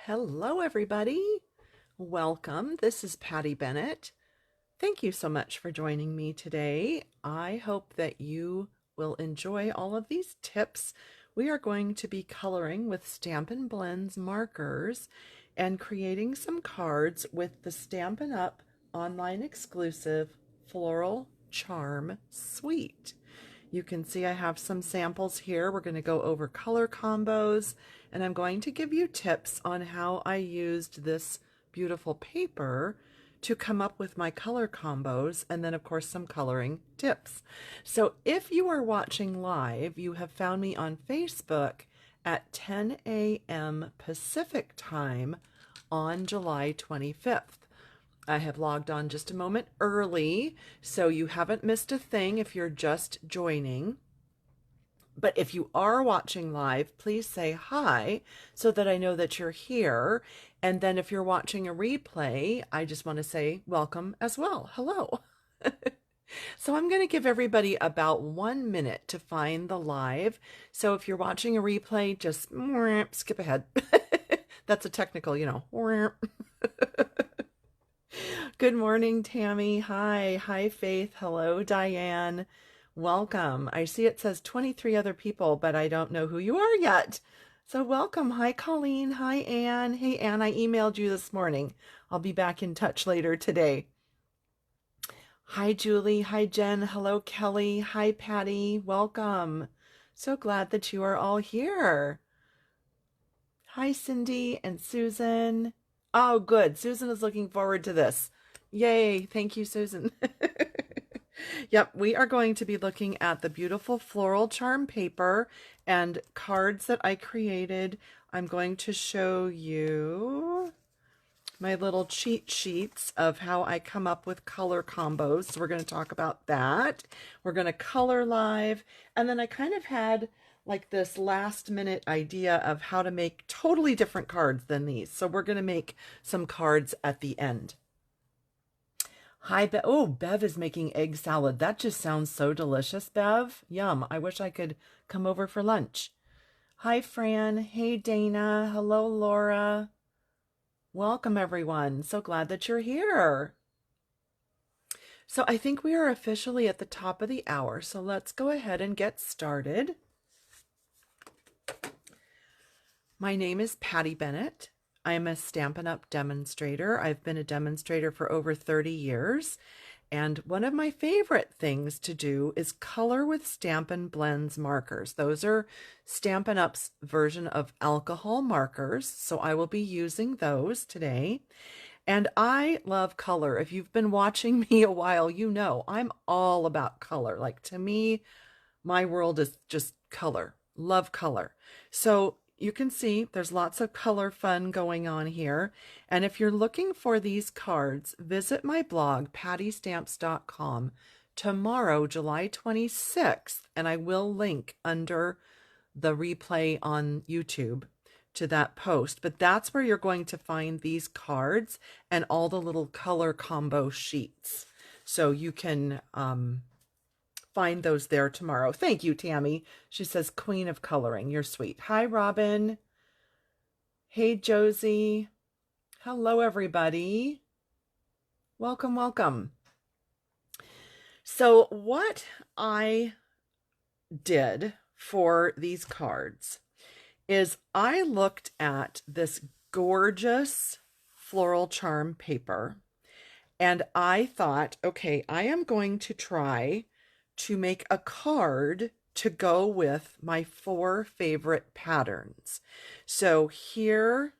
Hello, everybody. Welcome. This is Patty Bennett. Thank you so much for joining me today. I hope that you will enjoy all of these tips. We are going to be coloring with Stampin Blends markers and creating some cards with the Stampin Up online exclusive Floral Charm Suite. You can see I have some samples here. We're going to go over color combos, and I'm going to give you tips on how I used this beautiful paper to come up with my color combos, and then of course some coloring tips. So if you are watching live, you have found me on Facebook at 10 a.m. Pacific time on July 25th. I have logged on just a moment early, so you haven't missed a thing if you're just joining. But if you are watching live, please say hi so that I know that you're here. And then if you're watching a replay, I just want to say welcome as well. Hello. So I'm going to give everybody about 1 minute to find the live. So if you're watching a replay, just skip ahead. That's a technical, Good morning, Tammy. Hi. Hi, Faith. Hello, Diane. Welcome. I see it says 23 other people, but I don't know who you are yet. So welcome. Hi, Colleen. Hi, Anne. Hey, Anne, I emailed you this morning. I'll be back in touch later today. Hi, Julie. Hi, Jen. Hello, Kelly. Hi, Patty. Welcome. So glad that you are all here. Hi, Cindy and Susan. Oh, good. Susan is looking forward to this. Yay. Thank you, Susan. Yep, we are going to be looking at the beautiful floral charm paper and cards that I created. I'm going to show you my little cheat sheets of how I come up with color combos. So we're going to talk about that. We're going to color live. And then I kind of had like this last minute idea of how to make totally different cards than these. So we're going to make some cards at the end. Hi, Bev. Oh, Bev is making egg salad. That just sounds so delicious, Bev. Yum. I wish I could come over for lunch. Hi, Fran. Hey, Dana. Hello, Laura. Welcome, everyone. So glad that you're here. So I think we are officially at the top of the hour. So let's go ahead and get started. My name is Patty Bennett. I am a Stampin' Up! Demonstrator. I've been a demonstrator for over 30 years. And one of my favorite things to do is color with Stampin' Blends markers. Those are Stampin' Up's version of alcohol markers. So I will be using those today. And I love color. If you've been watching me a while, you know I'm all about color. Like, to me, my world is just color. Love color. So you can see there's lots of color fun going on here. And if you're looking for these cards, visit my blog, pattystamps.com, tomorrow, July 26th, and I will link under the replay on YouTube to that post. But that's where you're going to find these cards and all the little color combo sheets. So you can find those there tomorrow. Thank you, Tammy. She says, Queen of Coloring. You're sweet. Hi, Robin. Hey, Josie. Hello, everybody. Welcome, welcome. So what I did for these cards is I looked at this gorgeous floral charm paper and I thought, okay, I am going to try to make a card to go with my 4 favorite patterns. So here,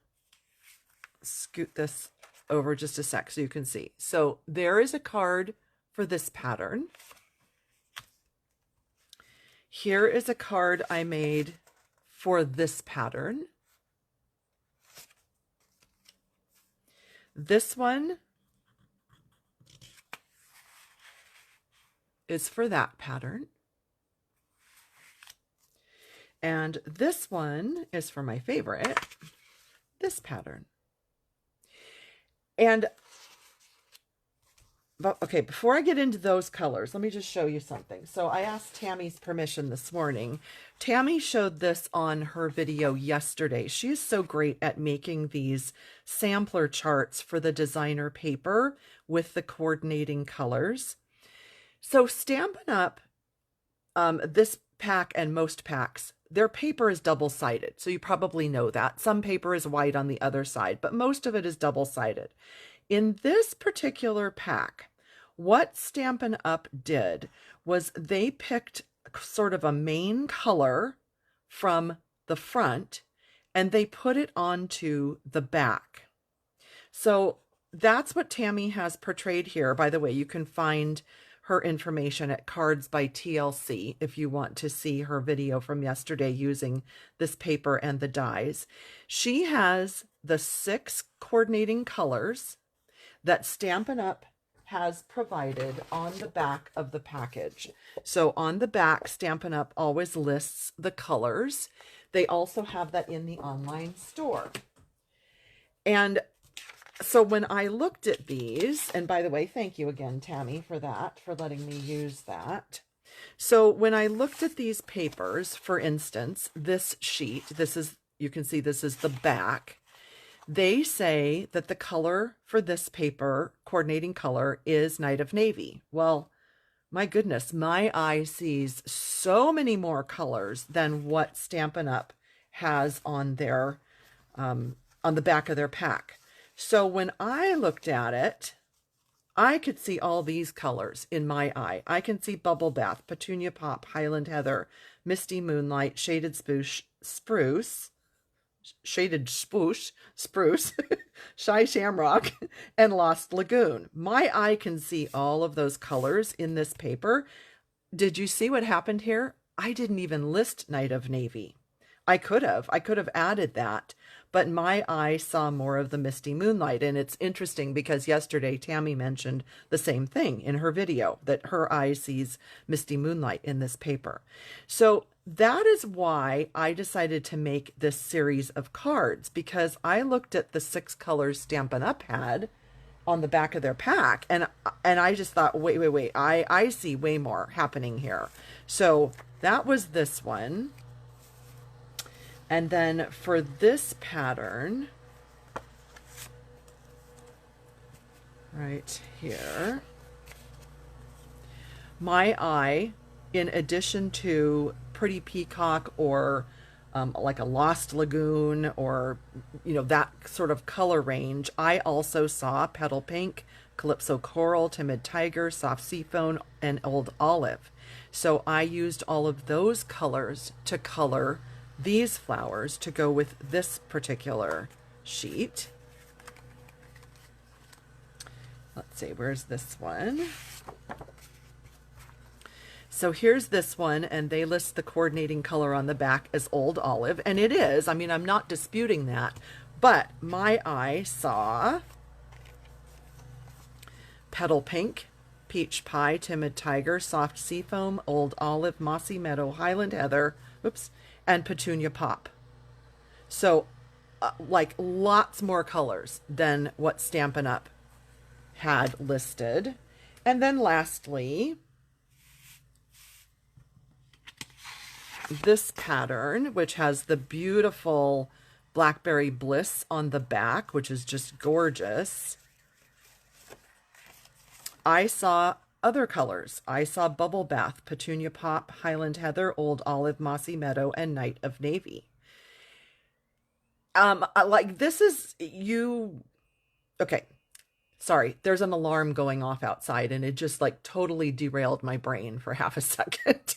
scoot this over just a sec so you can see. So there is a card for this pattern. Here is a card I made for this pattern. This one is for that pattern. And this one is for my favorite, this pattern. And but okay, before I get into those colors, let me just show you something. So I asked Tammy's permission this morning. Tammy showed this on her video yesterday. She is so great at making these sampler charts for the designer paper with the coordinating colors. So Stampin' Up, this pack and most packs, their paper is double-sided. So you probably know that. Some paper is white on the other side, but most of it is double-sided. In this particular pack, what Stampin' Up did was they picked sort of a main color from the front and they put it onto the back. So that's what Tammy has portrayed here. By the way, you can find her information at Cards by TLC if you want to see her video from yesterday using this paper and the dies. She has the 6 coordinating colors that Stampin' Up has provided on the back of the package. So on the back, Stampin' Up always lists the colors. They also have that in the online store. And so when I looked at these, and by the way, thank you again, Tammy, for that, for letting me use that. So when I looked at these papers, for instance, this sheet, this is, you can see this is the back. They say that the color for this paper, coordinating color, is Night of Navy. Well, my goodness, my eye sees so many more colors than what Stampin' Up has on their, on the back of their pack. So when I looked at it, I could see all these colors in my eye. I can see Bubble Bath, Petunia Pop, Highland Heather, Misty Moonlight, Shaded Spruce, Shy Shamrock, and Lost Lagoon. My eye can see all of those colors in this paper. Did you see what happened here? I didn't even list Night of Navy. I could have added that, but my eye saw more of the Misty Moonlight. And it's interesting because yesterday Tammy mentioned the same thing in her video, that her eye sees Misty Moonlight in this paper. So that is why I decided to make this series of cards, because I looked at the 6 colors Stampin' Up had on the back of their pack, and I just thought, wait, I see way more happening here. So that was this one. And then for this pattern, right here, my eye, in addition to Pretty Peacock or like a Lost Lagoon or, you know, that sort of color range, I also saw Petal Pink, Calypso Coral, Timid Tiger, Soft Seafoam, and Old Olive. So I used all of those colors to color these flowers to go with this particular sheet. Let's see, where's this one? So here's this one, and they list the coordinating color on the back as Old Olive, and it is. I mean, I'm not disputing that, but my eye saw Petal Pink, Peach Pie, Timid Tiger, Soft Seafoam, Old Olive, Mossy Meadow, Highland Heather, and Petunia Pop. So like lots more colors than what Stampin' Up had listed. And then lastly, this pattern, which has the beautiful Blackberry Bliss on the back, which is just gorgeous. I saw other colors. I saw Bubble Bath, Petunia Pop, Highland Heather, Old Olive, Mossy Meadow, and Night of Navy. Like this is okay. Sorry, there's an alarm going off outside and it just like totally derailed my brain for half a second.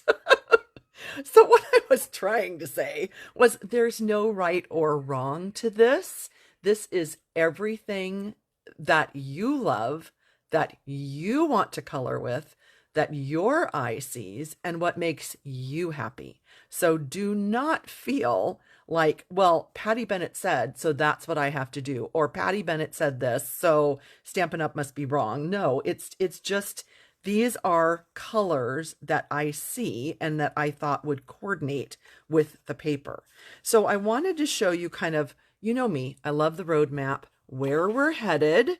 So what I was trying to say was there's no right or wrong to this. This is everything that you love, that you want to color with, that your eye sees, and what makes you happy. So do not feel like, well, Patty Bennett said, so that's what I have to do. Or Patty Bennett said this, so Stampin' Up must be wrong. No, it's just, these are colors that I see and that I thought would coordinate with the paper. So I wanted to show you kind of, you know me, I love the roadmap, where we're headed.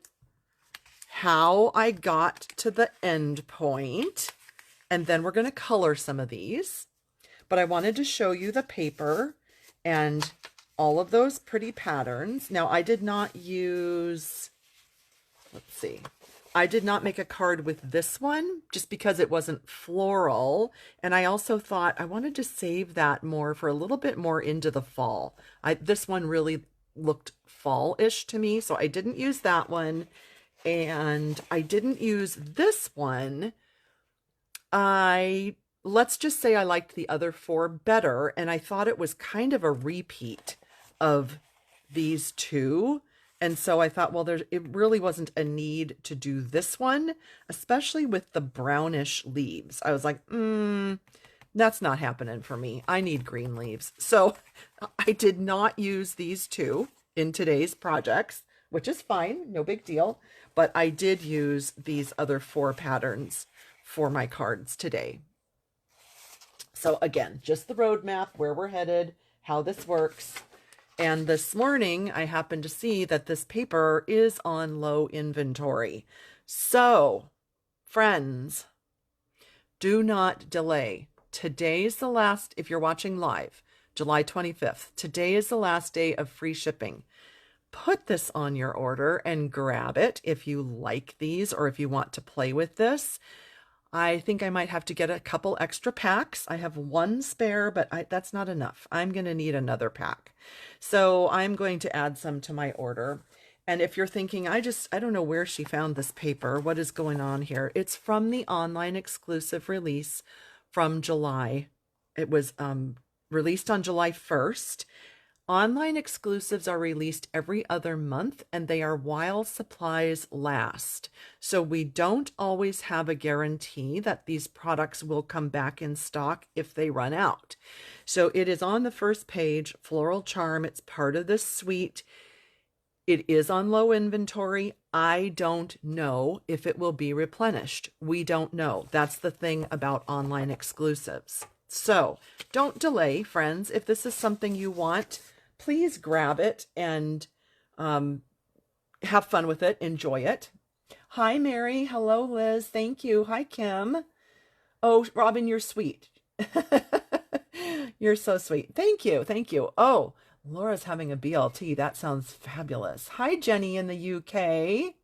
how I got to the end point, and then we're going to color some of these. But I wanted to show you the paper and all of those pretty patterns. Now, I did not use, let's see, I did not make a card with this one just because it wasn't floral. And I also thought I wanted to save that more for a little bit more into the fall. This one really looked fall-ish to me, so I didn't use that one. And I didn't use this one. Let's just say I liked the other four better, and I thought it was kind of a repeat of these two. And so I thought, well, it really wasn't a need to do this one, especially with the brownish leaves. I was like, that's not happening for me. I need green leaves. So I did not use these two in today's projects, which is fine, no big deal. But I did use these other four patterns for my cards today. So again, just the roadmap, where we're headed, how this works. And this morning, I happened to see that this paper is on low inventory. So, friends, do not delay. Today's the last, if you're watching live, July 25th, today is the last day of free shipping. Put this on your order and grab it if you like these or if you want to play with this. I think I might have to get a couple extra packs. I have one spare, but that's not enough. I'm going to need another pack. So I'm going to add some to my order. And if you're thinking, I don't know where she found this paper, what is going on here? It's from the online exclusive release from July. It was released on July 1st. Online exclusives are released every other month, and they are while supplies last. So we don't always have a guarantee that these products will come back in stock if they run out. So it is on the first page, Floral Charm. It's part of this suite. It is on low inventory. I don't know if it will be replenished. We don't know. That's the thing about online exclusives. So don't delay, friends. If this is something you want, please grab it and have fun with it. Enjoy it. Hi, Mary. Hello, Liz. Thank you. Hi, Kim. Oh, Robin, you're sweet. You're so sweet. Thank you. Thank you. Oh, Laura's having a BLT. That sounds fabulous. Hi, Jenny in the UK.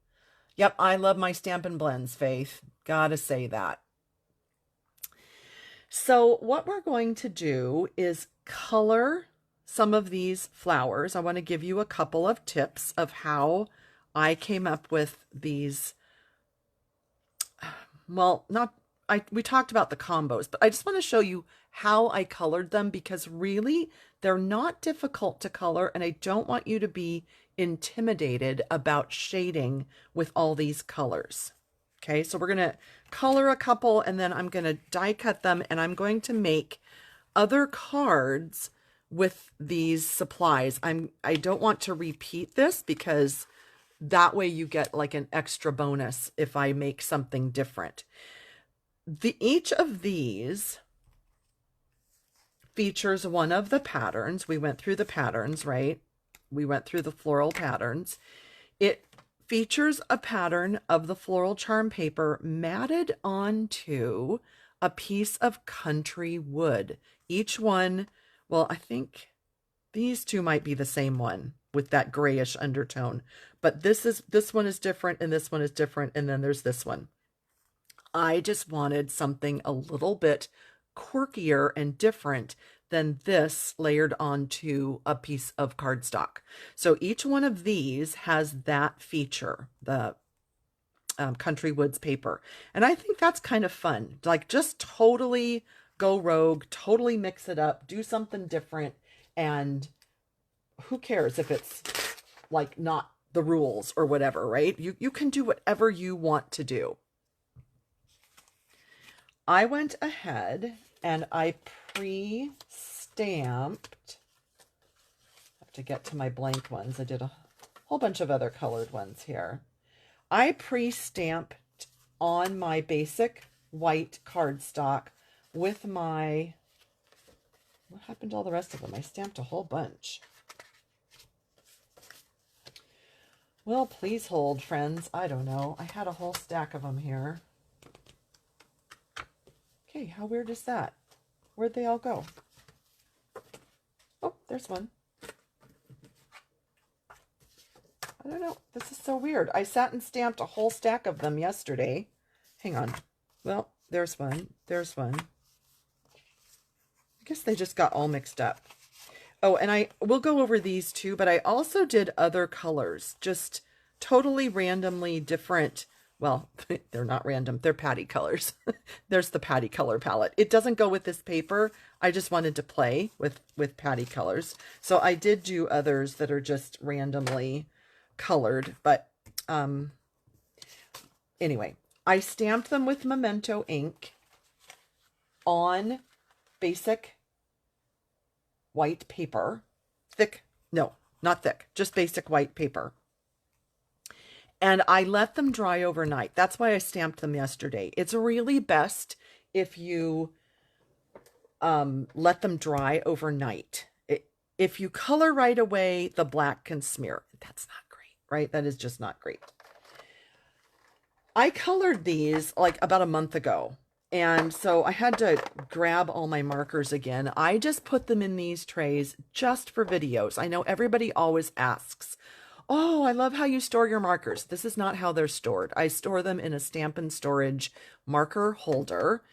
Yep, I love my Stampin' Blends, Faith. Gotta say that. So what we're going to do is color some of these flowers. I want to give you a couple of tips of how I came up with these. Well, we talked about the combos, but I just want to show you how I colored them, because really they're not difficult to color, and I don't want you to be intimidated about shading with all these colors. Okay, so we're going to color a couple, and then I'm going to die cut them, and I'm going to make other cards with these supplies. I don't want to repeat this, because that way you get like an extra bonus if I make something different. Each of these features one of the patterns. We went through the patterns, right? We went through the floral patterns. It features a pattern of the Floral Charm paper matted onto a piece of country wood. Each one, well, I think these two might be the same one with that grayish undertone, but this one is different, and this one is different, and then there's this one. I just wanted something a little bit quirkier and different than this layered onto a piece of cardstock. So each one of these has that feature, the Country Woods paper. And I think that's kind of fun. Like, just totally go rogue, totally mix it up, do something different. And who cares if it's like not the rules or whatever, right? You can do whatever you want to do. I went ahead and I pre-stamped. I have to get to my blank ones. I did a whole bunch of other colored ones here. I pre-stamped on my basic white cardstock with my, what happened to all the rest of them? I stamped a whole bunch. Well, please hold, friends. I don't know. I had a whole stack of them here. Okay, how weird is that? Where'd they all go? Oh, there's one. I don't know. This is so weird. I sat and stamped a whole stack of them yesterday. Hang on. Well, there's one. There's one. I guess they just got all mixed up. Oh, and I will go over these too, but I also did other colors, just totally randomly different. Well, they're not random. They're Patty colors. There's the Patty color palette. It doesn't go with this paper. I just wanted to play with Patty colors. So I did do others that are just randomly colored, but anyway, I stamped them with Memento ink on basic white paper. Thick, no, not thick, just basic white paper. And I let them dry overnight. That's why I stamped them yesterday. It's really best if you let them dry overnight. If you color right away, the black can smear. That's not great, right? That is just not great. I colored these like about a month ago. And so I had to grab all my markers again. I just put them in these trays just for videos. I know everybody always asks, oh, I love how you store your markers. This is not how they're stored. I store them in a Stampin' Storage marker holder,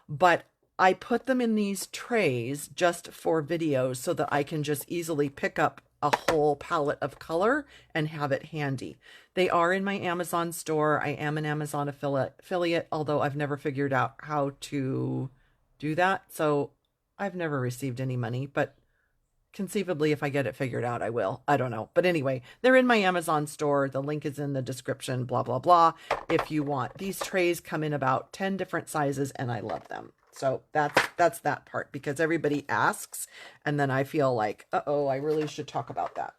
but I put them in these trays just for videos so that I can just easily pick up a whole palette of color and have it handy. They are in my Amazon store. I am an Amazon affiliate, although I've never figured out how to do that. So I've never received any money, but conceivably, if I get it figured out, I will. I don't know. But anyway, they're in my Amazon store. The link is in the description, blah, blah, blah. If you want, these trays come in about 10 different sizes and I love them. So that's that part, because everybody asks and then I feel like, uh-oh, I really should talk about that.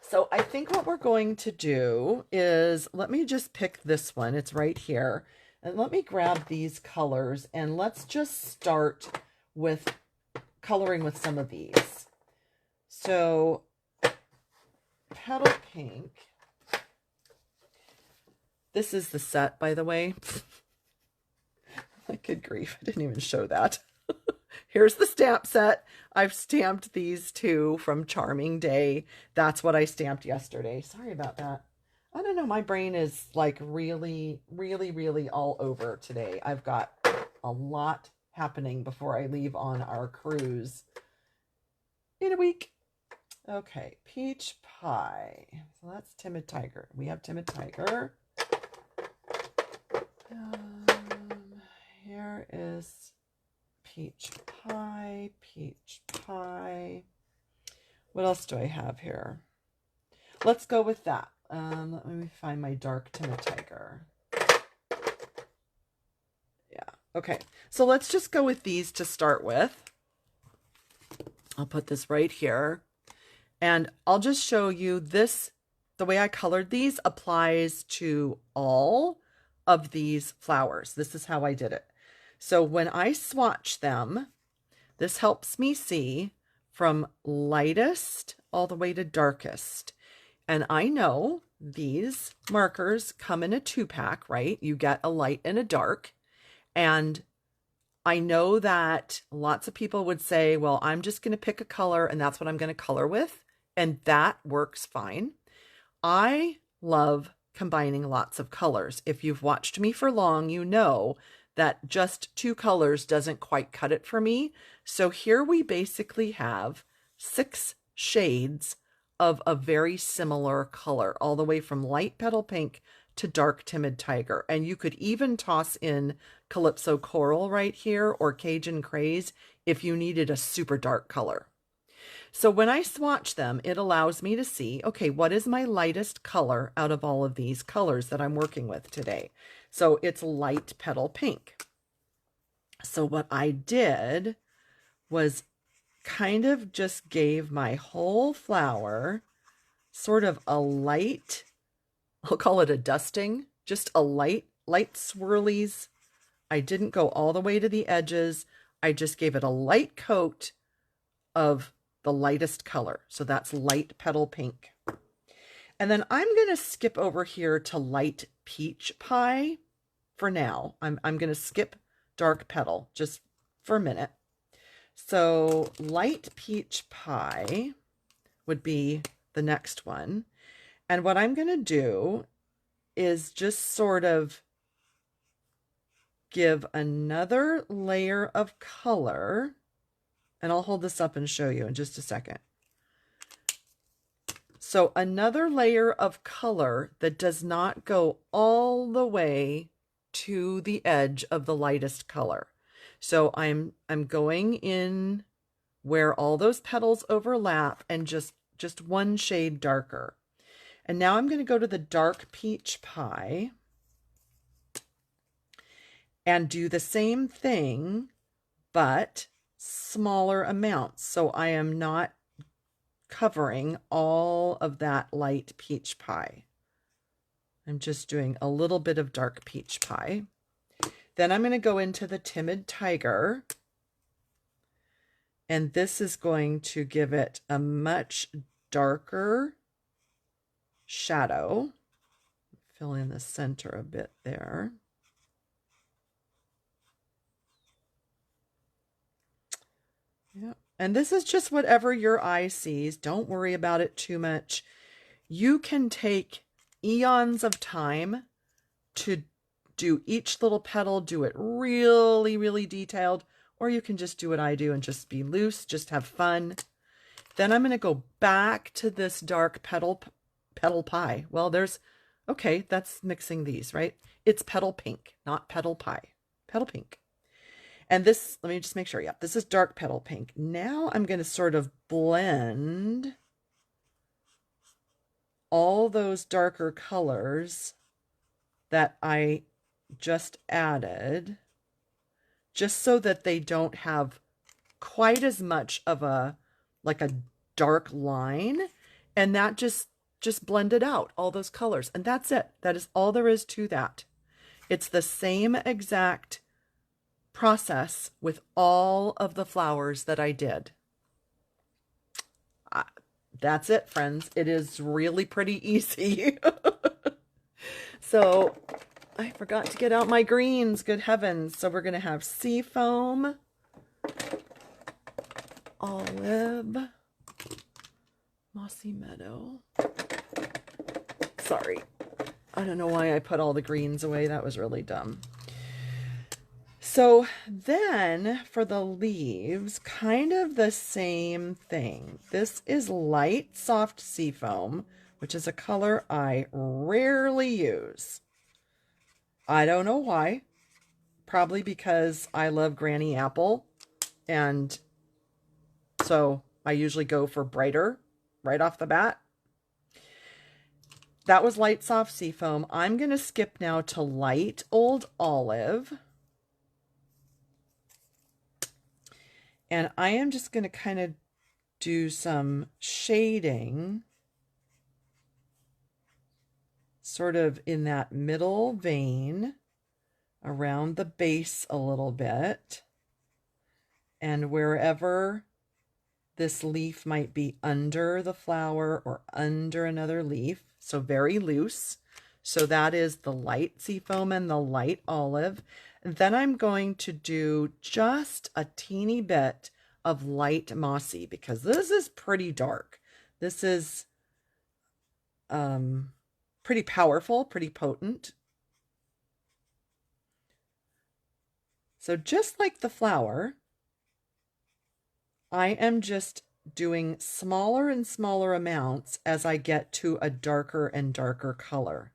So I think what we're going to do is, let me just pick this one. It's right here. And let me grab these colors and let's just start with coloring with some of these. So Petal Pink. This is the set, by the way. Good grief, I didn't even show that. Here's the stamp set. I've stamped these two from Charming Day. That's what I stamped yesterday. Sorry about that. I don't know, my brain is like really, really, really all over today. I've got a lot happening before I leave on our cruise in a week. Okay, Peach Pie. So that's Timid Tiger. We have Timid Tiger. Here is Peach Pie, Peach Pie. What else do I have here? Let's go with that. Let me find my dark Timid Tiger. Yeah, okay. So let's just go with these to start with. I'll put this right here. And I'll just show you this. The way I colored these applies to all of these flowers. This is how I did it. So when I swatch them, this helps me see from lightest all the way to darkest. And I know these markers come in a 2-pack, right? You get a light and a dark. And I know that lots of people would say, well, I'm just going to pick a color and that's what I'm going to color with. And that works fine. I love combining lots of colors. If you've watched me for long, you know that just 2 colors doesn't quite cut it for me. So here we basically have 6 shades of a very similar color, all the way from light Petal Pink to dark Timid Tiger. And you could even toss in Calypso Coral right here or Cajun Craze if you needed a super dark color. So when I swatch them, it allows me to see, okay, what is my lightest color out of all of these colors that I'm working with today? So it's light Petal Pink. So what I did was kind of just gave my whole flower sort of a light, I'll call it a dusting, just a light swirlies. I didn't go all the way to the edges. I just gave it a light coat of the lightest color. So that's light Petal Pink. And then I'm going to skip over here to light peach pie for now. I'm going to skip dark petal just for a minute. So light peach pie would be the next one. And what I'm going to do is just sort of give another layer of color. And I'll hold this up and show you in just a second. So another layer of color that does not go all the way to the edge of the lightest color. So I'm going in where all those petals overlap and just one shade darker. And now I'm going to go to the dark peach pie and do the same thing, but smaller amounts. So I am not covering all of that light peach pie. I'm just doing a little bit of dark peach pie. Then I'm going to go into the Timid Tiger. And this is going to give it a much darker shadow. Fill in the center a bit there. Yeah. And this is just whatever your eye sees. Don't worry about it too much. You can take eons of time to do each little petal, do it really, really detailed, or you can just do what I do and just be loose, just have fun. Then I'm going to go back to this dark petal pie. Well, okay, that's mixing these, right? It's petal pink, not petal pie, petal pink. And this, let me just make sure. Yeah, this is dark petal pink. Now I'm going to sort of blend all those darker colors that I just added, just so that they don't have quite as much of a dark line, and that just blended out all those colors. And that's it. That is all there is to that. It's the same exact process with all of the flowers that I did. That's it, friends. It is really pretty easy. So I forgot to get out my greens. Good heavens. So we're going to have Seafoam, Olive, Mossy Meadow. Sorry. I don't know why I put all the greens away. That was really dumb. So then for the leaves, kind of the same thing. This is light soft Seafoam, which is a color I rarely use. I don't know why. Probably because I love Granny Apple, and so I usually go for brighter right off the bat. That was light soft Seafoam. I'm going to skip now to light Old Olive. And I am just going to kind of do some shading sort of in that middle vein around the base a little bit. And wherever this leaf might be under the flower or under another leaf, so very loose. So that is the light Seafoam and the light Olive. And then I'm going to do just a teeny bit of light Mossy, because this is pretty dark. This is pretty powerful, pretty potent. So just like the flower, I am just doing smaller and smaller amounts as I get to a darker and darker color.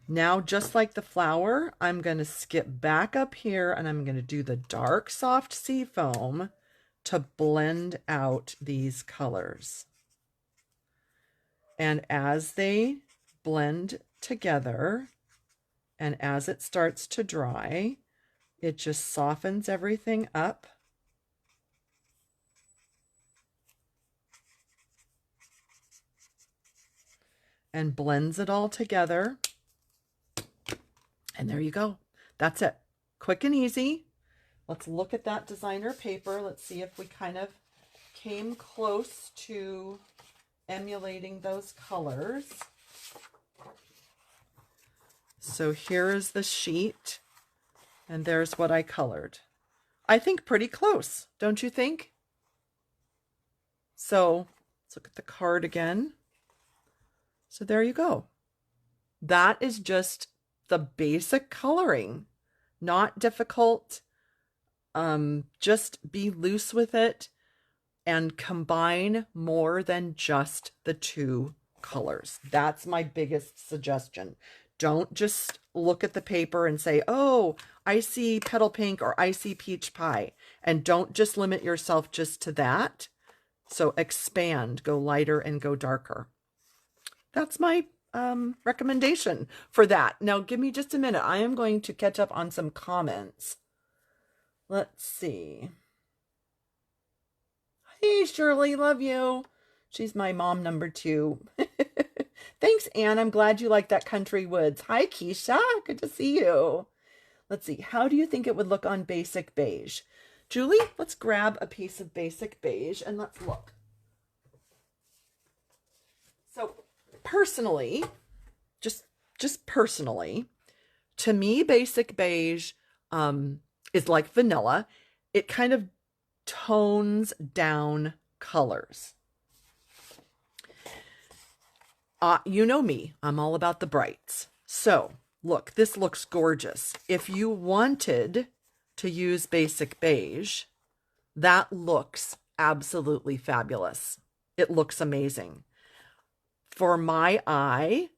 Now, just like the flower, I'm going to skip back up here and I'm going to do the dark soft Seafoam to blend out these colors. And as they blend together and as it starts to dry, it just softens everything up. And blends it all together. And there you go. That's it. Quick and easy. Let's look at that designer paper. Let's see if we kind of came close to emulating those colors. So here is the sheet, and there's what I colored. I think pretty close, don't you think? So let's look at the card again. So there you go. That is just the basic coloring, not difficult. Just be loose with it and combine more than just the two colors. That's my biggest suggestion. Don't just look at the paper and say, oh, I see petal pink or I see peach pie. And don't just limit yourself just to that. So expand, go lighter and go darker. That's my recommendation for that. Now give me just a minute. I am going to catch up on some comments. Let's see. Hey, Shirley, love you. She's my mom number 2. Thanks, Anne. I'm glad you like that country woods. Hi, Keisha. Good to see you. Let's see. How do you think it would look on basic beige? Julie, let's grab a piece of basic beige and let's look. So personally, just personally, to me, basic beige is like vanilla. It kind of tones down colors. You know me, I'm all about the brights. So look, this looks gorgeous. If you wanted to use basic beige, that looks absolutely fabulous. It looks amazing. For my eye,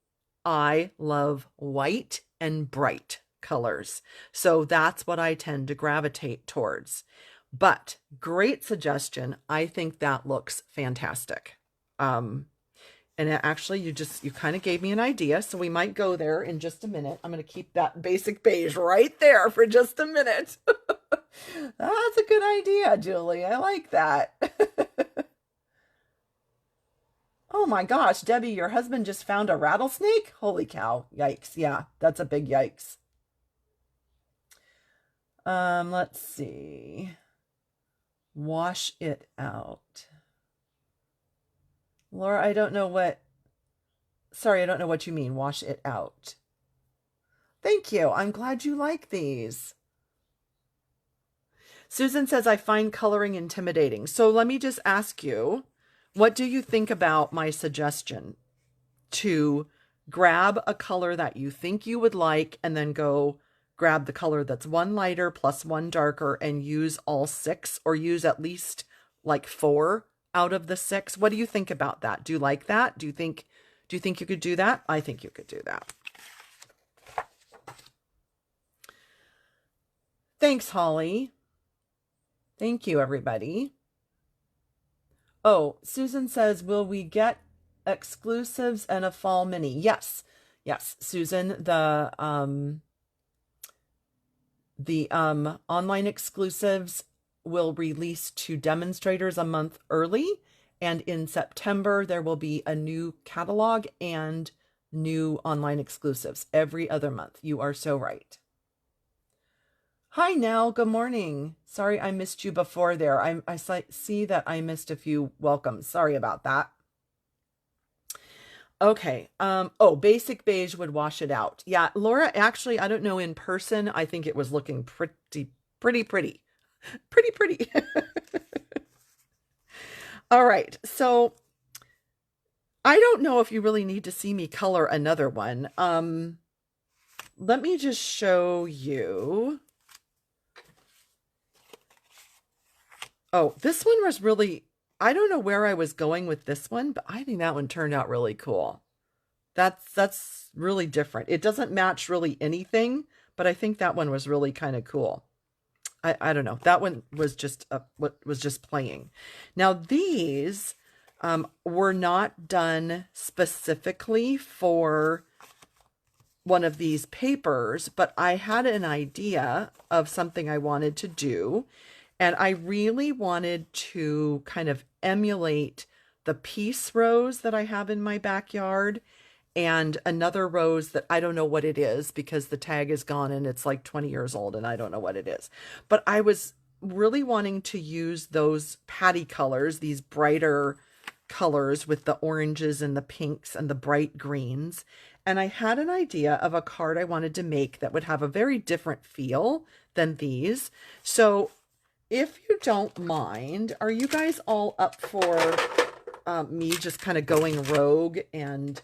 I love white and bright colors. So that's what I tend to gravitate towards. But great suggestion. I think that looks fantastic. And actually, you kind of gave me an idea, so we might go there in just a minute. I'm going to keep that basic beige right there for just a minute. That's a good idea, Julie. I like that. Oh my gosh, Debbie, your husband just found a rattlesnake? Holy cow. Yikes. Yeah, that's a big yikes. Let's see. Wash it out. Laura, I don't know what you mean, wash it out. Thank you. I'm glad you like these. Susan says, I find coloring intimidating. So let me just ask you, what do you think about my suggestion to grab a color that you think you would like and then go grab the color that's one lighter plus one darker and use all 6 or use at least like 4 out of the 6. What do you think about that? Do you like that? Do you think you could do that? I think you could do that. Thanks, Holly. Thank you, everybody. Oh, Susan says, will we get exclusives and a fall mini? Yes. Yes, Susan, the online exclusives will release to demonstrators a month early, and in September there will be a new catalog and new online exclusives every other month. You are so right. Hi, Nell. Good morning. Sorry I missed you before there. I see that I missed a few welcomes. Sorry about that. Okay. Oh, basic beige would wash it out. Yeah, Laura, actually, I don't know, in person, I think it was looking pretty. All right. So I don't know if you really need to see me color another one. Let me just show you. Oh, this one was really, I don't know where I was going with this one, but I think that one turned out really cool. That's really different. It doesn't match really anything, but I think that one was really kind of cool. I don't know. That one was just what was just playing. Now these were not done specifically for one of these papers, but I had an idea of something I wanted to do, and I really wanted to kind of emulate the peace rose that I have in my backyard and another rose that I don't know what it is because the tag is gone and it's like 20 years old and I don't know what it is. But I was really wanting to use those Patty colors, these brighter colors with the oranges and the pinks and the bright greens. And I had an idea of a card I wanted to make that would have a very different feel than these. So if you don't mind, are you guys all up for me just kind of going rogue and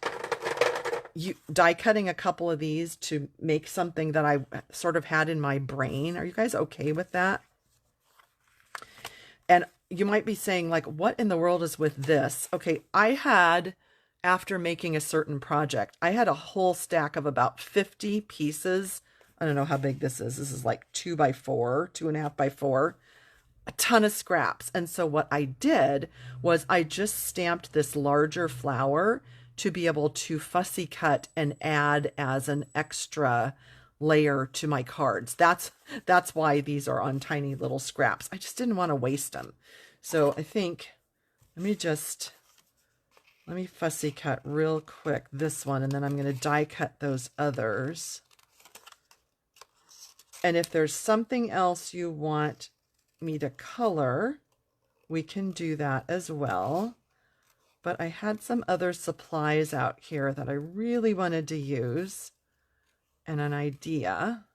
die cutting a couple of these to make something that I sort of had in my brain? Are you guys okay with that? And you might be saying, like, what in the world is with this? Okay, I had, after making a certain project, I had a whole stack of about 50 pieces. I don't know how big this is. This is like 2 by 4, 2.5 by 4. A ton of scraps. And so what I did was I just stamped this larger flower to be able to fussy cut and add as an extra layer to my cards. That's why these are on tiny little scraps. I just didn't want to waste them. So I think, let me fussy cut real quick this one, and then I'm going to die cut those others. And if there's something else you want me to color, we can do that as well. But I had some other supplies out here that I really wanted to use, and an idea.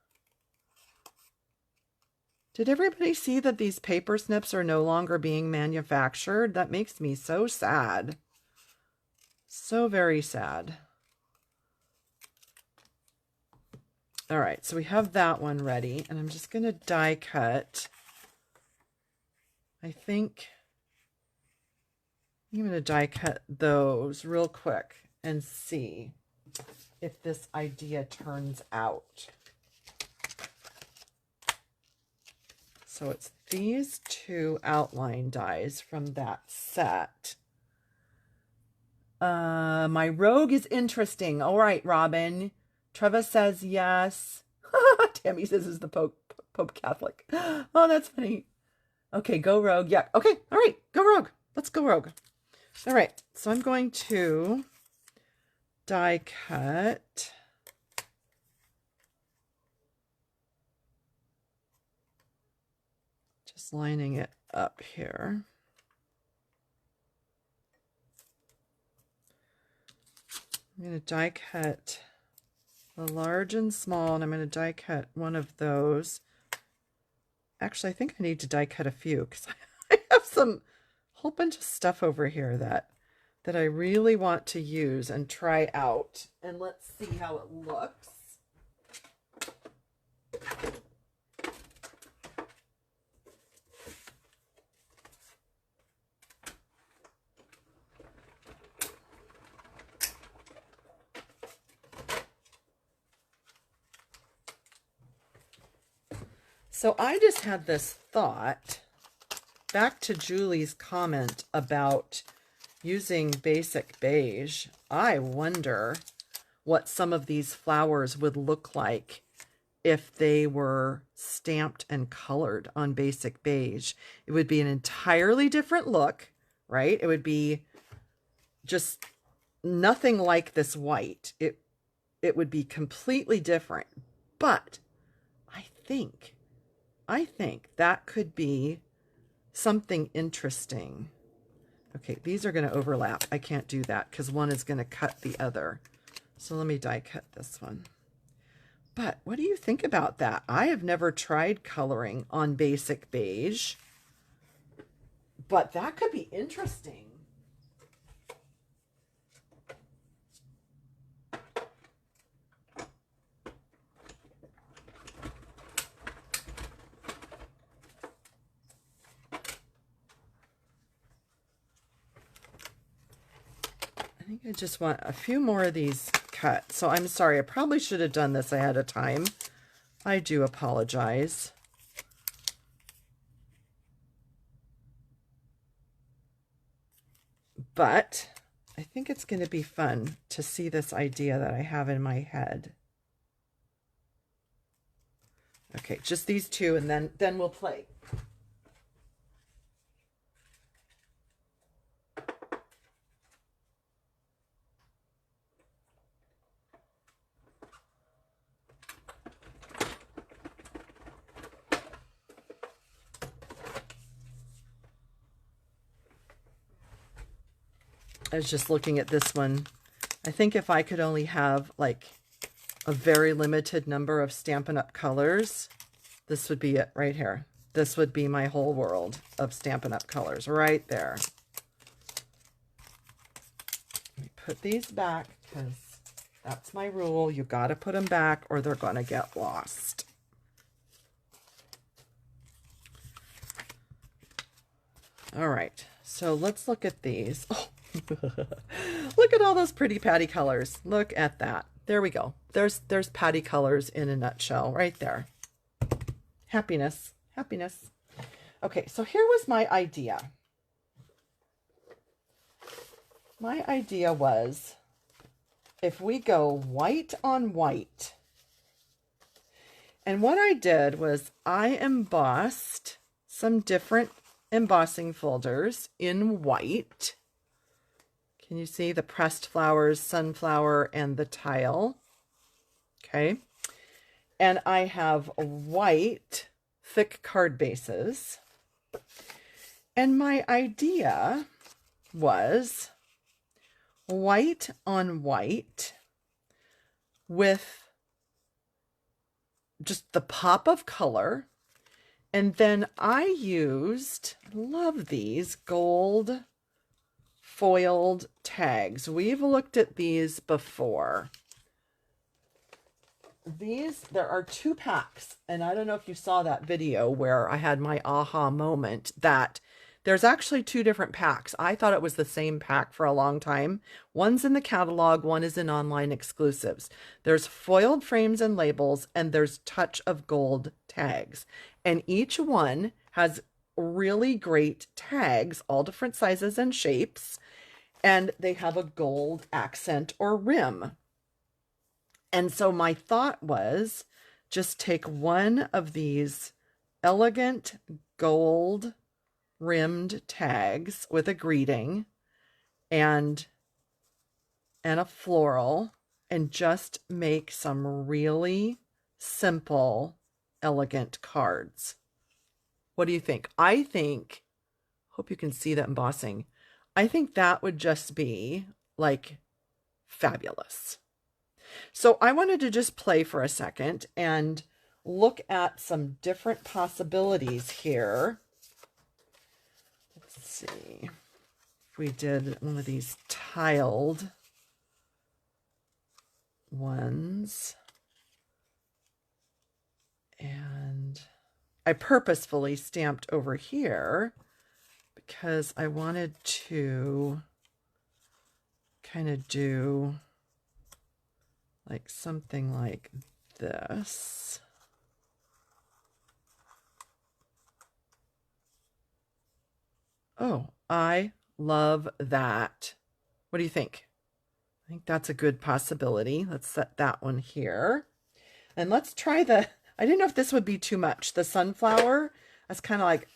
Did everybody see that these paper snips are no longer being manufactured? That makes me so sad. So very sad. All right, so we have that one ready, and I'm just going to die cut. I think I'm going to die cut those real quick and see if this idea turns out. So it's these 2 outline dies from that set. My rogue is interesting. All right, Robin. Treva says yes. Tammy says is the Pope Catholic. Oh, that's funny. Okay, go rogue. Yeah. Okay. All right. Go rogue. Let's go rogue. All right. So I'm going to die cut. Just lining it up here. I'm going to die cut the large and small, and I'm going to die cut one of those. Actually, I think I need to die cut a few because I have some whole bunch of stuff over here that I really want to use and try out. And let's see how it looks. So I just had this thought, back to Julie's comment about using basic beige. I wonder what some of these flowers would look like if they were stamped and colored on basic beige. It would be an entirely different look, right? It would be just nothing like this white. It would be completely different. But I think that could be something interesting. Okay, these are going to overlap. I can't do that because one is going to cut the other. So let me die cut this one. But what do you think about that? I have never tried coloring on basic beige, but that could be interesting. I think I just want a few more of these cut. So I'm sorry, I probably should have done this ahead of time. I do apologize. But I think it's going to be fun to see this idea that I have in my head. Okay, just these two, and then we'll play. I was just looking at this one. I think if I could only have like a very limited number of Stampin' Up! Colors, this would be it right here. This would be my whole world of Stampin' Up! Colors right there. Let me put these back because that's my rule. You got to put them back or they're going to get lost. All right, so let's look at these. Oh, look at all those pretty Patty colors. Look at that. There we go. There's Patty colors in a nutshell right there. Happiness, happiness. Okay, so here was my idea. My idea was if we go white on white. And what I did was I embossed some different embossing folders in white. Can you see the pressed flowers, sunflower, and the tile? Okay. And I have white thick card bases. And my idea was white on white with just the pop of color. And then I used, love these, gold foiled tags. We've looked at these before. There are 2 packs, and I don't know if you saw that video where I had my aha moment that there's actually 2 different packs. I thought it was the same pack for a long time. One's in the catalog, one is in online exclusives. There's foiled frames and labels, and there's touch of gold tags. And each one has really great tags, all different sizes and shapes, and they have a gold accent or rim. And so my thought was just take one of these elegant gold rimmed tags with a greeting and a floral and just make some really simple, elegant cards. What do you think? I think, hope you can see that embossing. I think that would just be like fabulous. So I wanted to just play for a second and look at some different possibilities here. Let's see if we did one of these tiled ones. And I purposefully stamped over here because I wanted to kind of do like something like this. Oh, I love that. What do you think? I think that's a good possibility. Let's set that one here. And let's try I didn't know if this would be too much. The sunflower, that's kind of like,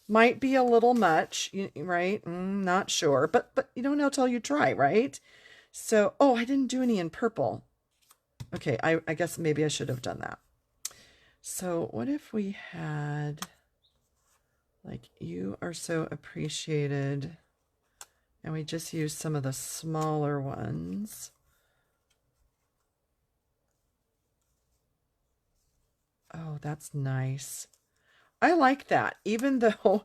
might be a little much, right? Not sure, but you don't know till you try, right? So, oh, I didn't do any in purple. Okay, I guess maybe I should have done that. So what if we had, like, you are so appreciated, and we just use some of the smaller ones. Oh, that's nice. I like that, even though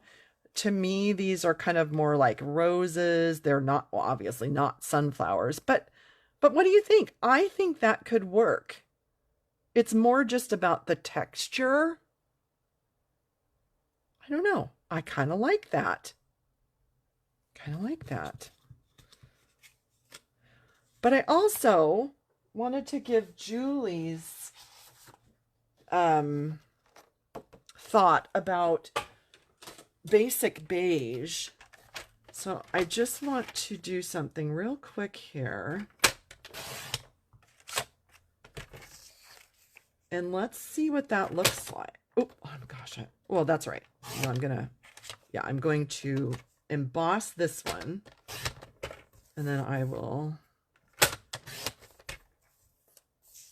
to me these are kind of more like roses. They're not, well, obviously not sunflowers, but what do you think? I think that could work. It's more just about the texture. I don't know. I kind of like that. But I also wanted to give Julie's thought about basic beige. So I just want to do something real quick here. And let's see what that looks like. Oh gosh. Well, that's right. No, I'm going to emboss this one. And then I will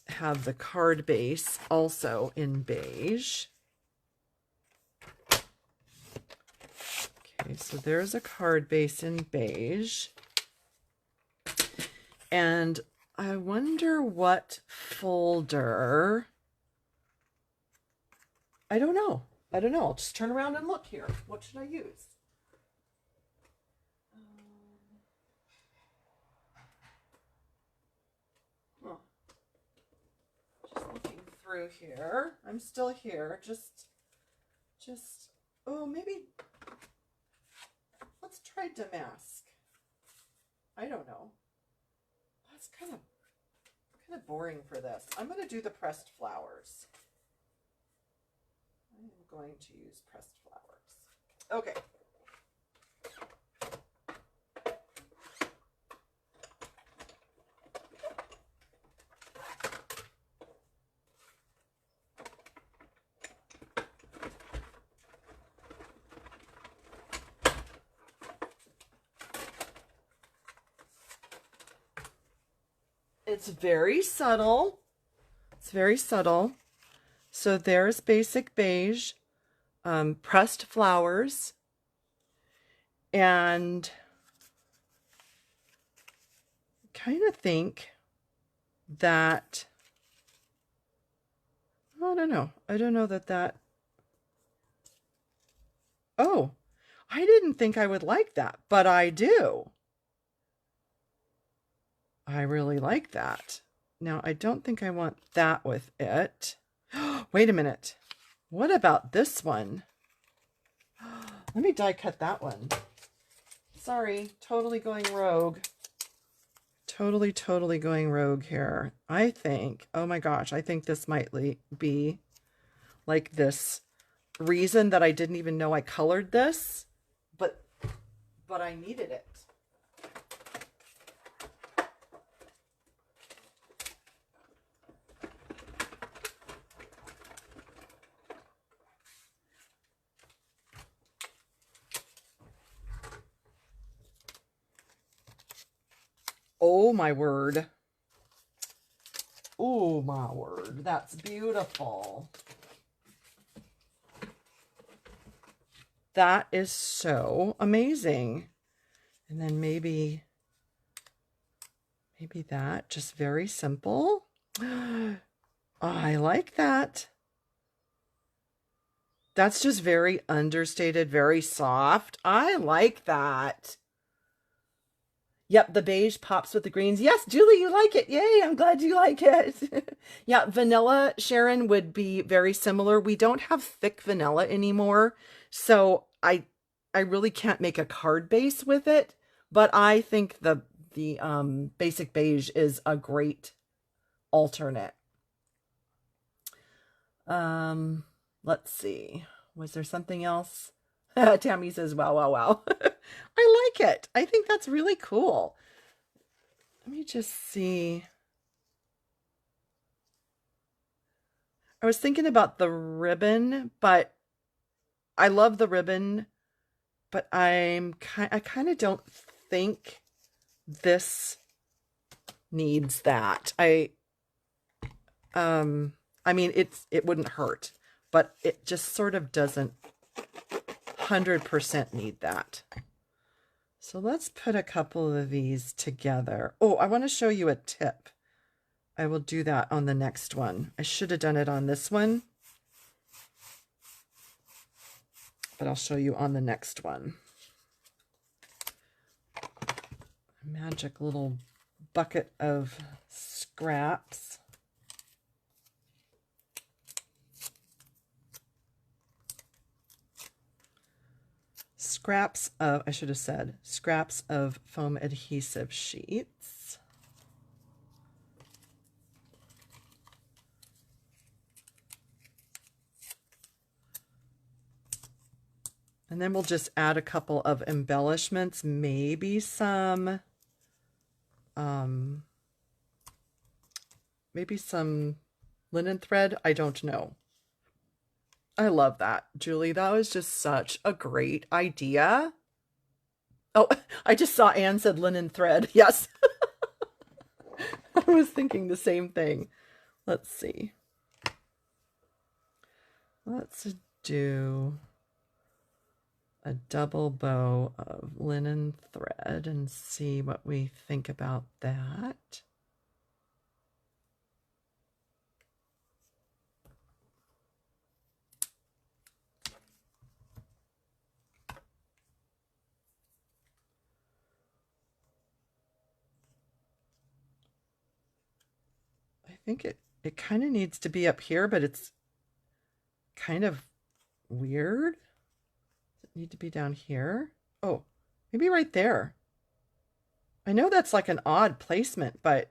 have the card base also in beige. Okay, So there's a card base in beige. And I wonder what folder. I don't know. I'll just turn around and look here. What should I use? Just looking through here. I'm still here. Just, oh, maybe, let's try damask. I don't know. That's kind of boring for this. I'm going to do the pressed flowers. I'm going to use pressed flowers. Okay. It's very subtle. It's very subtle. So there's basic beige, pressed flowers, and kind of think that, I don't know that, oh, I didn't think I would like that, but I do. I really like that. Now, I don't think I want that with it. Wait a minute. What about this one? Let me die cut that one. Sorry, totally going rogue. Totally going rogue here. I think, oh my gosh, I think this might be like this reason that I didn't even know I colored this, but I needed it. Oh my word. Oh my word. That's beautiful. That is so amazing. And then maybe that, just very simple. I like that. That's just very understated, very soft. I like that. Yep, the beige pops with the greens. Yes, Julie, you like it. Yay, I'm glad you like it. Yeah, vanilla, Sharon, would be very similar. We don't have thick vanilla anymore, so I really can't make a card base with it, but I think the basic beige is a great alternate. Let's see. Was there something else? Tammy says, wow, wow, wow. I like it. I think that's really cool. Let me just see. I was thinking about the ribbon, but I love the ribbon, but I kind of don't think this needs that. I mean, it wouldn't hurt, but it just sort of doesn't 100% need that. So let's put a couple of these together. Oh, I want to show you a tip. I will do that on the next one. I should have done it on this one, but I'll show you on the next one. A magic little bucket of scraps. Scraps of, I should have said, scraps of foam adhesive sheets. And then we'll just add a couple of embellishments, maybe some linen thread. I don't know. I love that, Julie. That was just such a great idea. Oh, I just saw Anne said linen thread. Yes. I was thinking the same thing. Let's see. Let's do a double bow of linen thread and see what we think about that. I think it kind of needs to be up here, but it's kind of weird. Does it need to be down here? Oh, maybe right there. I know that's like an odd placement, but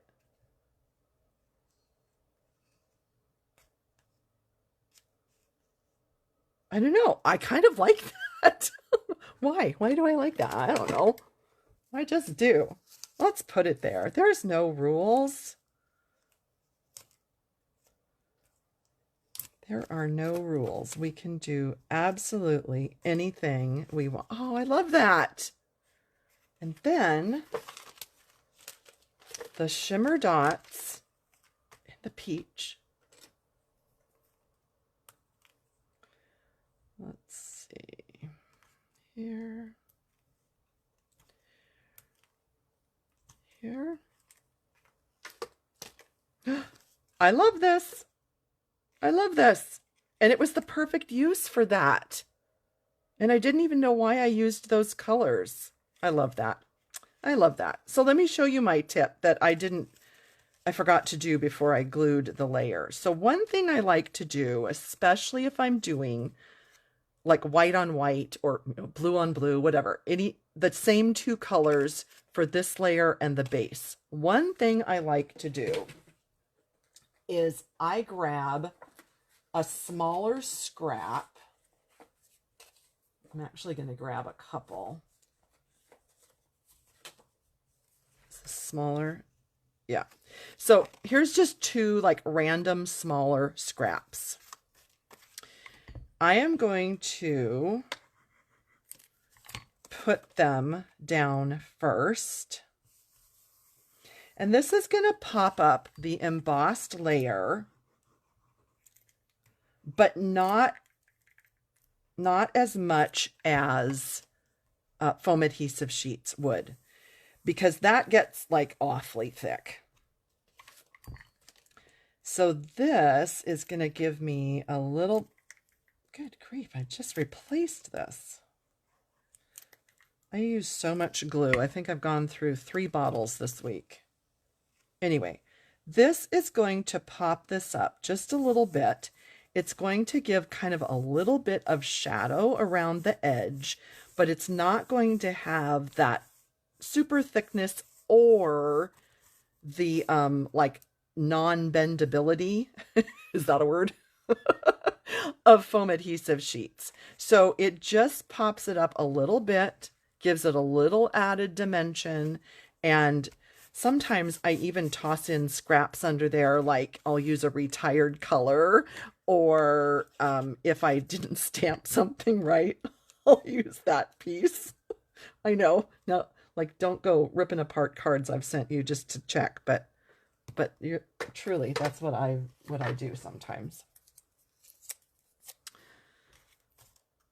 I don't know. I kind of like that. Why? Why do I like that? I don't know. I just do. Let's put it there. There's no rules. There are no rules. We can do absolutely anything we want. Oh, I love that. And then the shimmer dots in the peach. Let's see here. Here. I love this. I love this. And it was the perfect use for that. And I didn't even know why I used those colors. I love that. I love that. So let me show you my tip that I forgot to do before I glued the layer. So one thing I like to do, especially if I'm doing like white on white or blue on blue, whatever, the same two colors for this layer and the base. One thing I like to do is I grab a smaller scrap. I'm actually going to grab a couple. It's smaller. Yeah. So here's just two like random smaller scraps. I am going to put them down first. And this is going to pop up the embossed layer, but not as much as foam adhesive sheets would, because that gets like awfully thick. So this is going to give me a little, good grief, I just replaced this. I use so much glue. I think I've gone through 3 bottles this week. Anyway, this is going to pop this up just a little bit. It's going to give kind of a little bit of shadow around the edge, but it's not going to have that super thickness or the like non-bendability, is that a word? Of foam adhesive sheets. So it just pops it up a little bit, gives it a little added dimension, and sometimes I even toss in scraps under there, like I'll use a retired color, or if I didn't stamp something right, I'll use that piece. I know, no, like don't go ripping apart cards I've sent you just to check, but you're truly, that's what I do sometimes.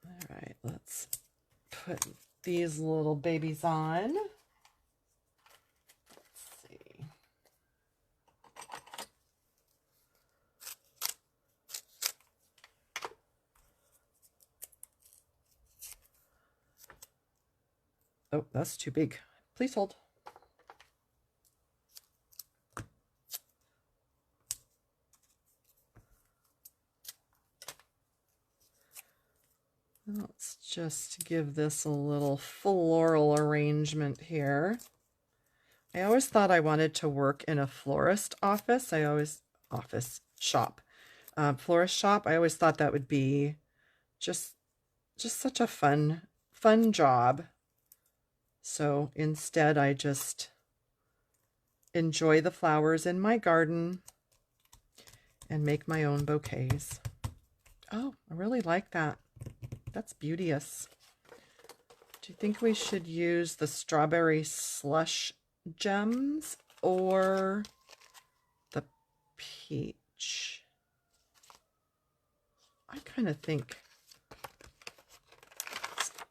All right, let's put these little babies on. Let's see. Oh, that's too big. Please hold. Let's just give this a little floral arrangement here. I always thought I wanted to work in a florist office. Florist shop. I always thought that would be just such a fun job. So instead, I just enjoy the flowers in my garden and make my own bouquets. Oh, I really like that. That's beauteous. Do you think we should use the strawberry slush gems or the peach? I kind of think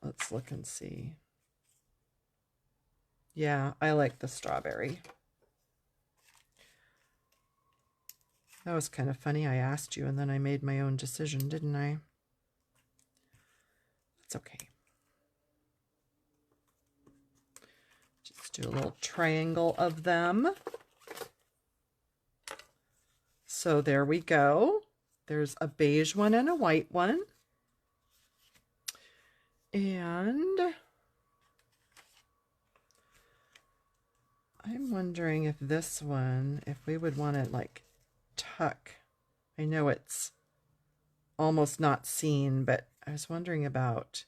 Let's look and see. Yeah, I like the strawberry. That was kind of funny. I asked you and then I made my own decision, didn't I? That's okay. Just do a little triangle of them. So there we go. There's a beige one and a white one. And I'm wondering if this one, if we would want to like tuck. I know it's almost not seen, but I was wondering about,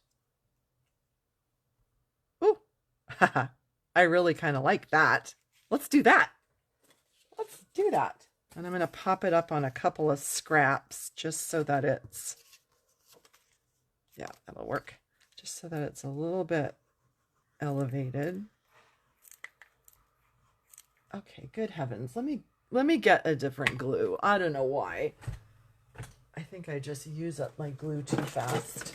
oh, I really kind of like that. Let's do that. Let's do that. And I'm going to pop it up on a couple of scraps just so that it's, yeah, that'll work. Just so that it's a little bit elevated. Okay, good heavens. Let me get a different glue. I don't know why. I think I just use up my glue too fast.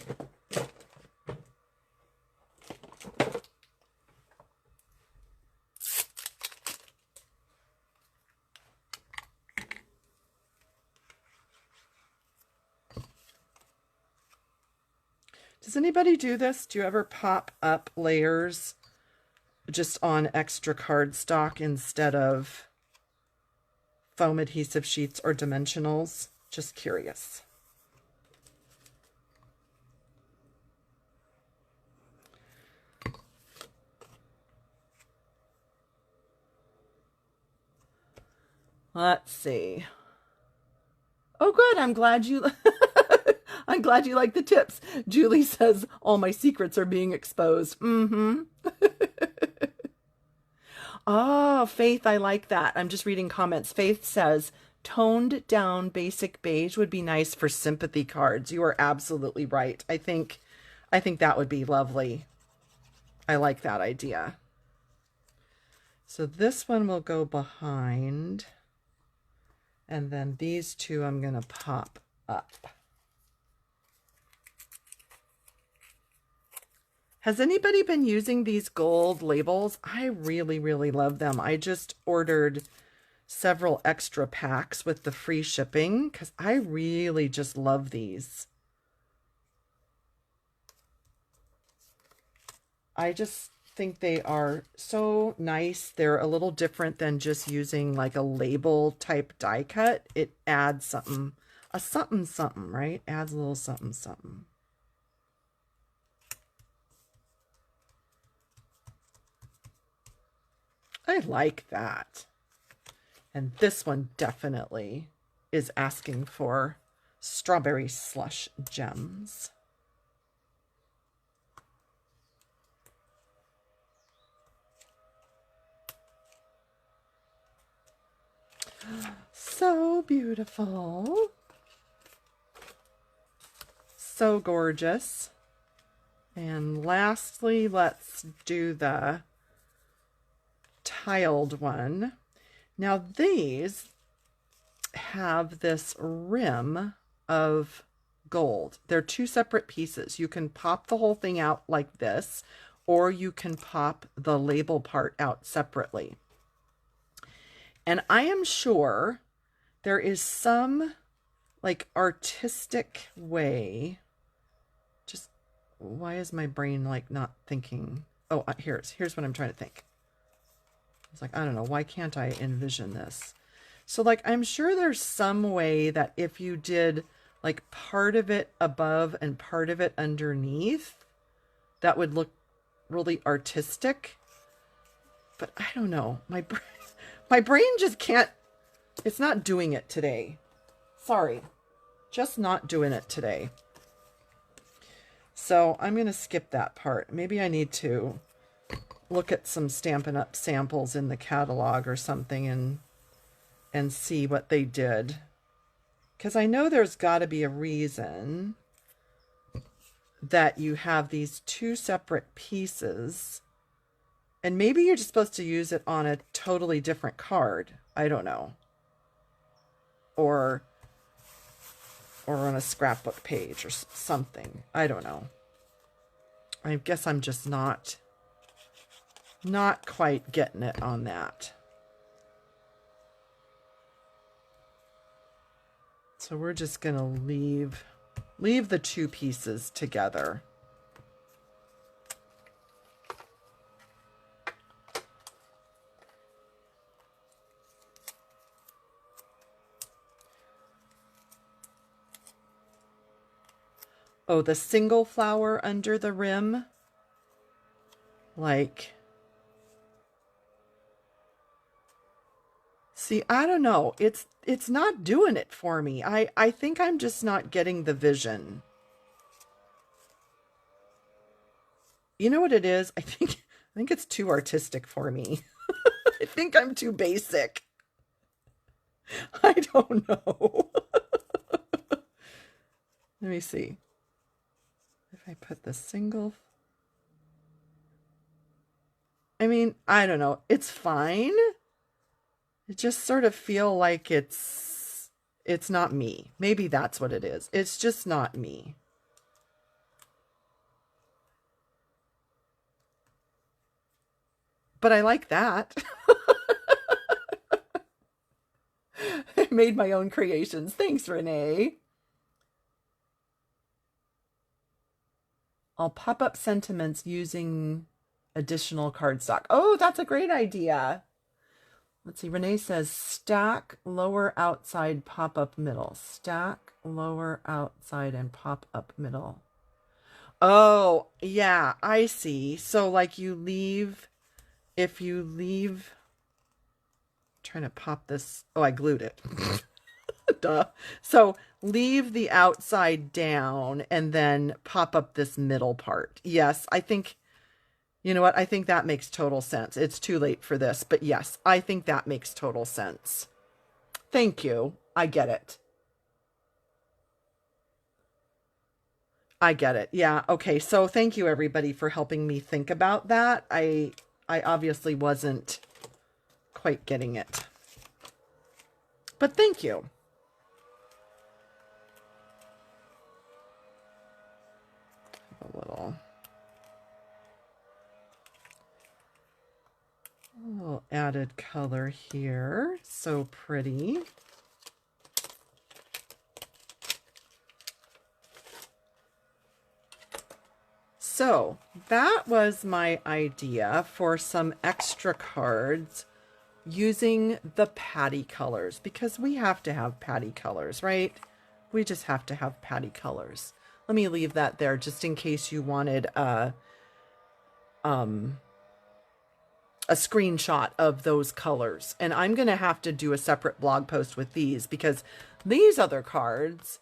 Does anybody do this? Do you ever pop up layers just on extra cardstock instead of foam adhesive sheets or dimensionals? Just curious. Let's see. Oh, good. I'm glad you I'm glad you like the tips. Julie says all my secrets are being exposed. Mm-hmm. Oh, Faith, I like that. I'm just reading comments. Faith says toned down basic beige would be nice for sympathy cards. You are absolutely right. I think that would be lovely. I like that idea. So this one will go behind, and then these two I'm going to pop up. Has anybody been using these gold labels? I really, really love them. I just ordered several extra packs with the free shipping because I really just love these. I just think they are so nice. They're a little different than just using like a label type die cut. It adds something, a something something, right? Adds a little something something. I like that. And this one definitely is asking for strawberry slush gems. So beautiful. So gorgeous. And lastly, let's do the tiled one. Now these have this rim of gold. They're two separate pieces. You can pop the whole thing out like this, or you can pop the label part out separately. And I am sure there is some like artistic way. Just why is my brain like not thinking? Oh, here's what I'm trying to think. It's like, I don't know, why can't I envision this? So like, I'm sure there's some way that if you did like part of it above and part of it underneath, that would look really artistic. But I don't know. My brain just can't, it's not doing it today. Sorry, just not doing it today. So I'm going to skip that part. Maybe I need to look at some Stampin' Up samples in the catalog or something and see what they did. Because I know there's got to be a reason that you have these two separate pieces. And maybe you're just supposed to use it on a totally different card. I don't know. Or on a scrapbook page or something. I don't know. I guess I'm just not quite getting it on that. So we're just going to leave the two pieces together. Oh, the single flower under the rim. Like, see, I don't know. It's not doing it for me. I think I'm just not getting the vision. You know what it is? I think it's too artistic for me. I think I'm too basic. I don't know. Let me see. If I put the single, I mean, I don't know. It's fine. It just sort of feel like it's not me. Maybe that's what it is. It's just not me. But I like that. I made my own creations. Thanks, Renee. I'll pop up sentiments using additional cardstock. Oh, that's a great idea. Let's see. Renee says stack lower outside, pop up middle. Stack lower outside and pop up middle. Oh, yeah, I see. So like if you leave, I'm trying to pop this. Oh, I glued it. Duh. So leave the outside down and then pop up this middle part. Yes, I think, you know what? I think that makes total sense. It's too late for this, but yes, I think that makes total sense. Thank you. I get it. I get it. Yeah. Okay. So thank you everybody for helping me think about that. I obviously wasn't quite getting it, but thank you. A little added color here. So pretty. So that was my idea for some extra cards using the Patty colors, because we have to have Patty colors, right? We just have to have Patty colors. Let me leave that there just in case you wanted a screenshot of those colors. And I'm going to have to do a separate blog post with these, because these other cards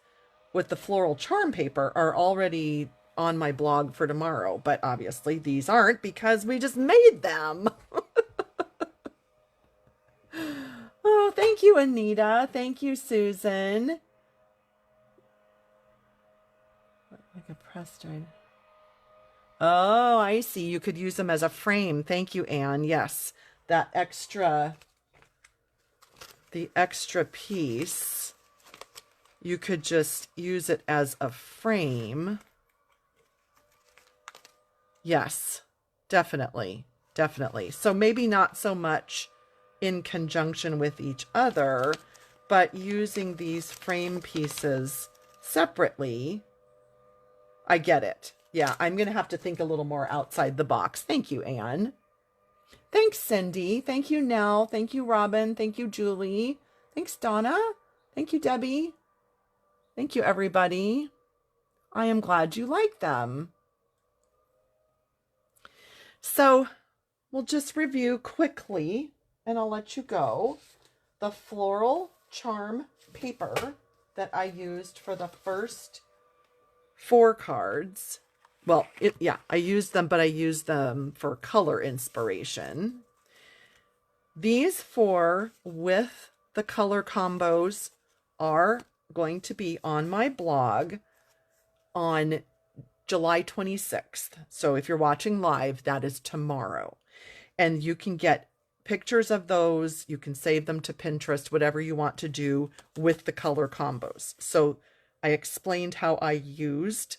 with the floral charm paper are already on my blog for tomorrow, but obviously these aren't because we just made them. Oh, thank you, Anita. Thank you, Susan. Like a pressed iron. Oh, I see. You could use them as a frame. Thank you, Anne. Yes, the extra piece, you could just use it as a frame. Yes, definitely. Definitely. So maybe not so much in conjunction with each other, but using these frame pieces separately. I get it. Yeah, I'm going to have to think a little more outside the box. Thank you, Anne. Thanks, Cindy. Thank you, Nell. Thank you, Robin. Thank you, Julie. Thanks, Donna. Thank you, Debbie. Thank you, everybody. I am glad you like them. So we'll just review quickly, and I'll let you go. The Floral Charm paper that I used for the first 4 cards. Well, I used them, but I used them for color inspiration. These 4 with the color combos are going to be on my blog on July 26th. So if you're watching live, that is tomorrow. And you can get pictures of those. You can save them to Pinterest, whatever you want to do with the color combos. So I explained how I used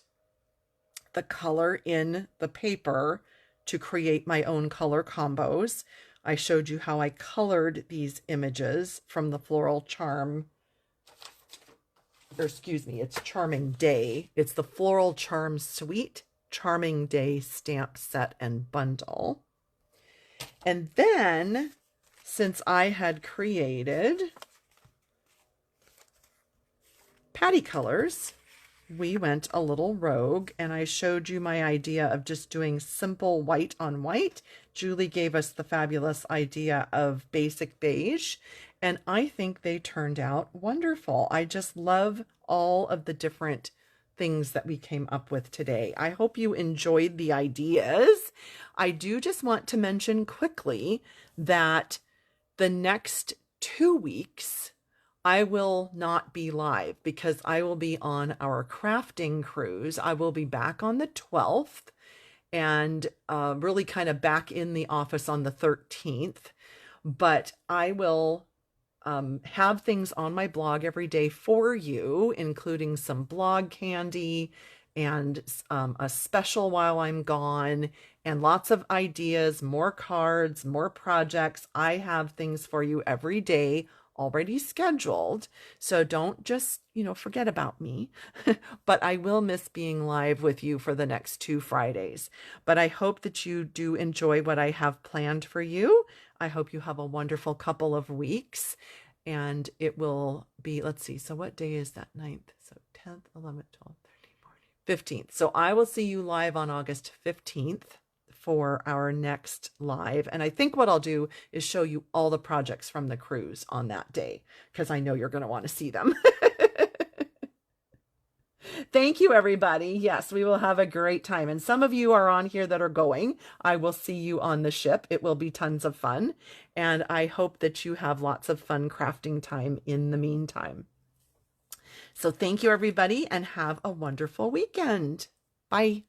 the color in the paper to create my own color combos. I showed you how I colored these images from the Floral Charm, or excuse me, it's Charming Day. It's the Floral Charms Suite Charming Day stamp set and bundle. And then, since I had created Patty colors, we went a little rogue, and I showed you my idea of just doing simple white on white. Julie gave us the fabulous idea of basic beige, and I think they turned out wonderful. I just love all of the different things that we came up with today. I hope you enjoyed the ideas. I do just want to mention quickly that the next 2 weeks, I will not be live because I will be on our crafting cruise. I will be back on the 12th and really kind of back in the office on the 13th. But I will have things on my blog every day for you, including some blog candy and a special while I'm gone, and lots of ideas, more cards, more projects. I have things for you every day already scheduled. So don't just, forget about me, but I will miss being live with you for the next 2 Fridays. But I hope that you do enjoy what I have planned for you. I hope you have a wonderful couple of weeks, and it will be, let's see, so what day is that? 9th, so 10th, 11th, 12th, 13th, 14th, 15th. So I will see you live on August 15th for our next live. And I think what I'll do is show you all the projects from the cruise on that day, because I know you're going to want to see them. Thank you, everybody. Yes, we will have a great time. And some of you are on here that are going. I will see you on the ship. It will be tons of fun. And I hope that you have lots of fun crafting time in the meantime. So thank you, everybody, and have a wonderful weekend. Bye.